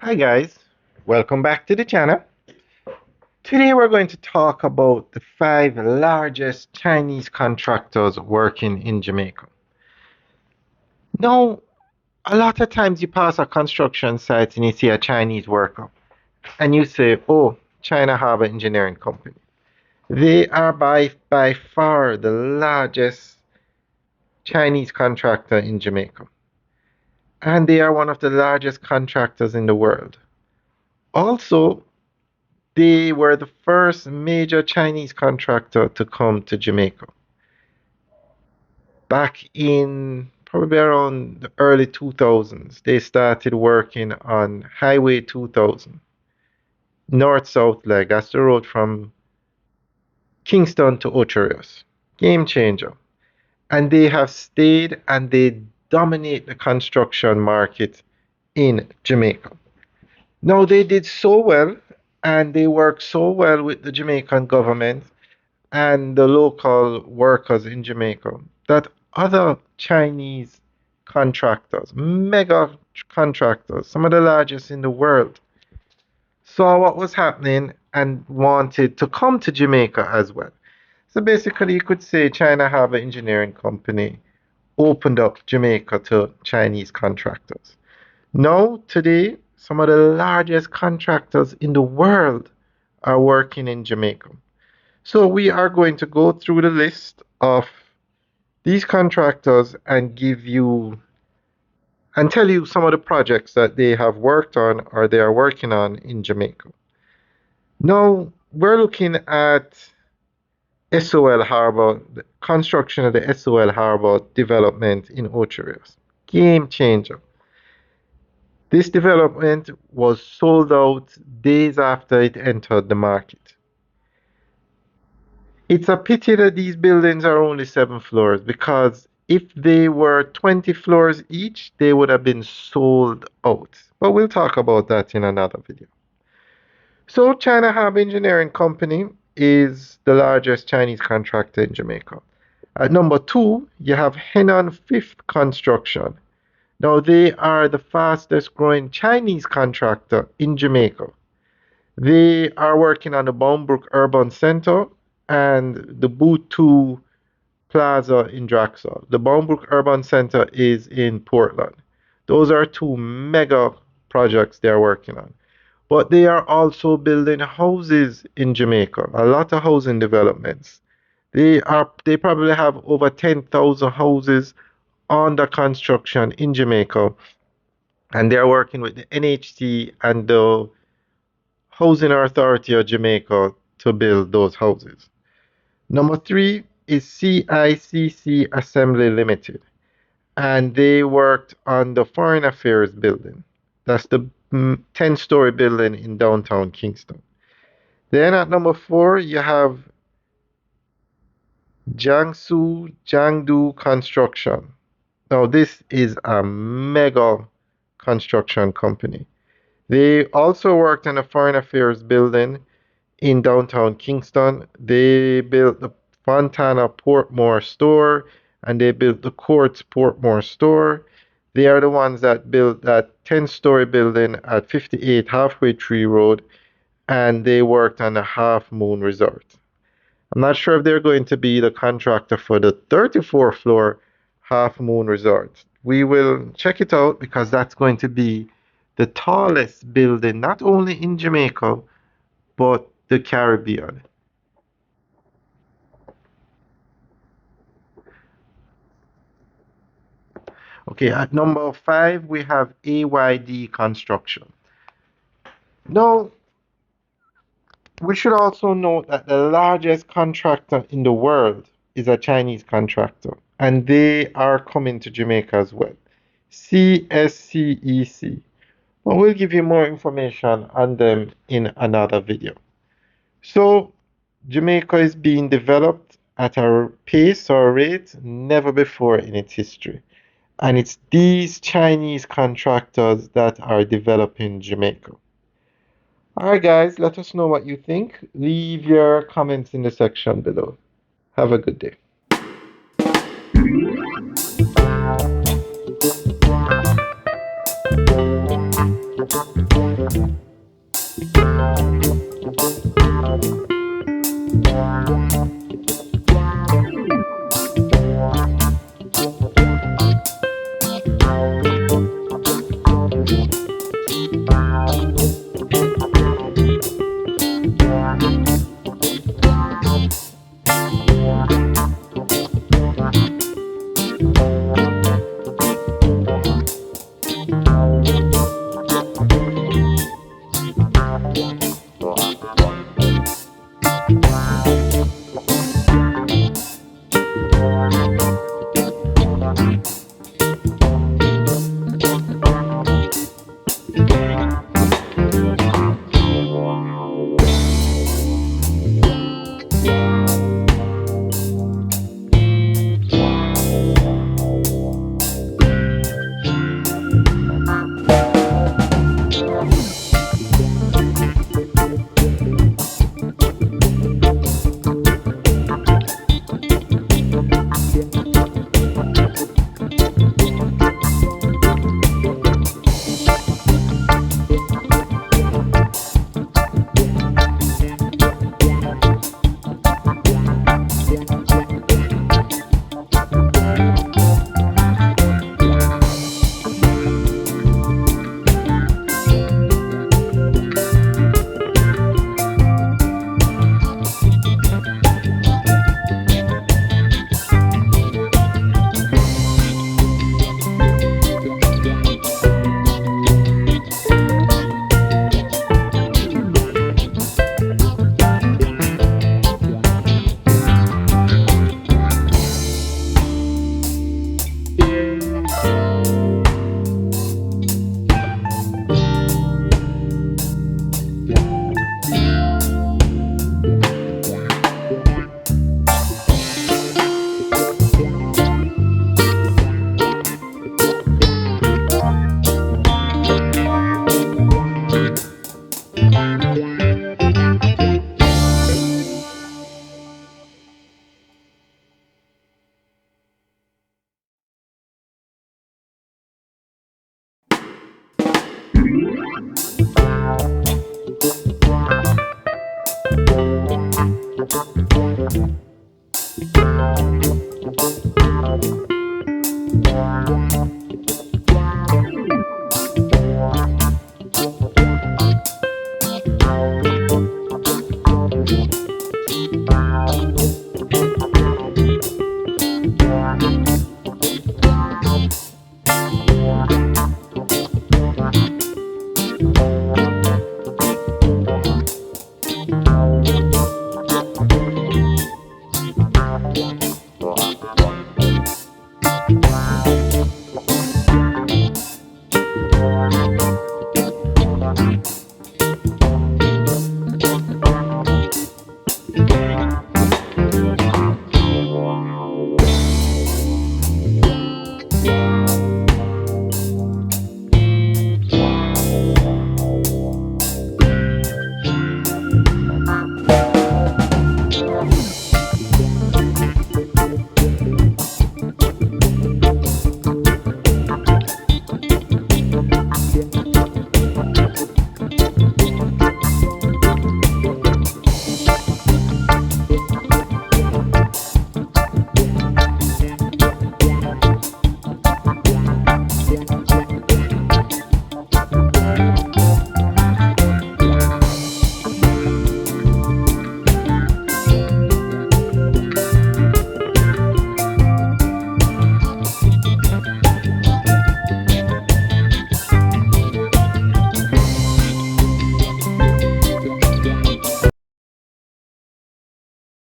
Hi guys, welcome back to the channel. Today we're going to talk about the 5 largest Chinese contractors working in Jamaica. Now, a lot of times you pass a construction site and you see a Chinese worker and you say, oh, China Harbour Engineering Company. They are by far the largest Chinese contractor in Jamaica. And they are one of the largest contractors in the world. Also, they were the first major Chinese contractor to come to Jamaica. Back in probably around the early 2000s, they started working on Highway 2000, north-south leg. That's the road from Kingston to Ocho Rios. Game changer. And they have stayed and they dominate the construction market in Jamaica. Now, they did so well and they worked so well with the Jamaican government and the local workers in Jamaica that other Chinese contractors, mega contractors, some of the largest in the world, saw what was happening and wanted to come to Jamaica as well. So basically, you could say China Harbour Engineering Company opened up Jamaica to Chinese contractors. Now, today, some of the largest contractors in the world are working in Jamaica. So we are going to go through the list of these contractors and give you and tell you some of the projects that they have worked on or they are working on in Jamaica. Now we're looking at SOL Harbour, the construction of the SOL Harbour development in Ocho Rios. Game changer. This development was sold out days after it entered the market. It's a pity that these buildings are only 7 floors because if they were 20 floors each, they would have been sold out. But we'll talk about that in another video. So, China Harbour Engineering Company is the largest Chinese contractor in Jamaica. At number 2, you have Henan Fifth Construction. Now, they are the fastest growing Chinese contractor in Jamaica. They are working on the Boundbrook Urban Center and the Boot 2 Plaza in Draxall. The Boundbrook Urban Center is in Portland. Those are 2 mega projects they are working on. But they are also building houses in Jamaica, a lot of housing developments. They probably have over 10,000 houses under construction in Jamaica, and they are working with the NHC and the Housing Authority of Jamaica to build those houses. Number 3 is CICC Assembly Limited, and they worked on the Foreign Affairs building. That's the 10-story building in downtown Kingston. Then at number 4, you have Jiangsu Construction. Now, this is a mega construction company. They also worked on a Foreign Affairs building in downtown Kingston. They built the Fontana Portmore store and they built the Courts Portmore store. They are the ones that built that 10-story building at 58 Halfway Tree Road, and they worked on the Half Moon Resort. I'm not sure if they're going to be the contractor for the 34-floor Half Moon Resort. We will check it out because that's going to be the tallest building, not only in Jamaica, but the Caribbean. Okay, at number 5, we have AYD Construction. Now, we should also note that the largest contractor in the world is a Chinese contractor, and they are coming to Jamaica as well. CSCEC. But we'll give you more information on them in another video. So, Jamaica is being developed at a pace or rate never before in its history. And it's these Chinese contractors that are developing Jamaica. Alright guys, let us know what you think. Leave your comments in the section below. Have a good day.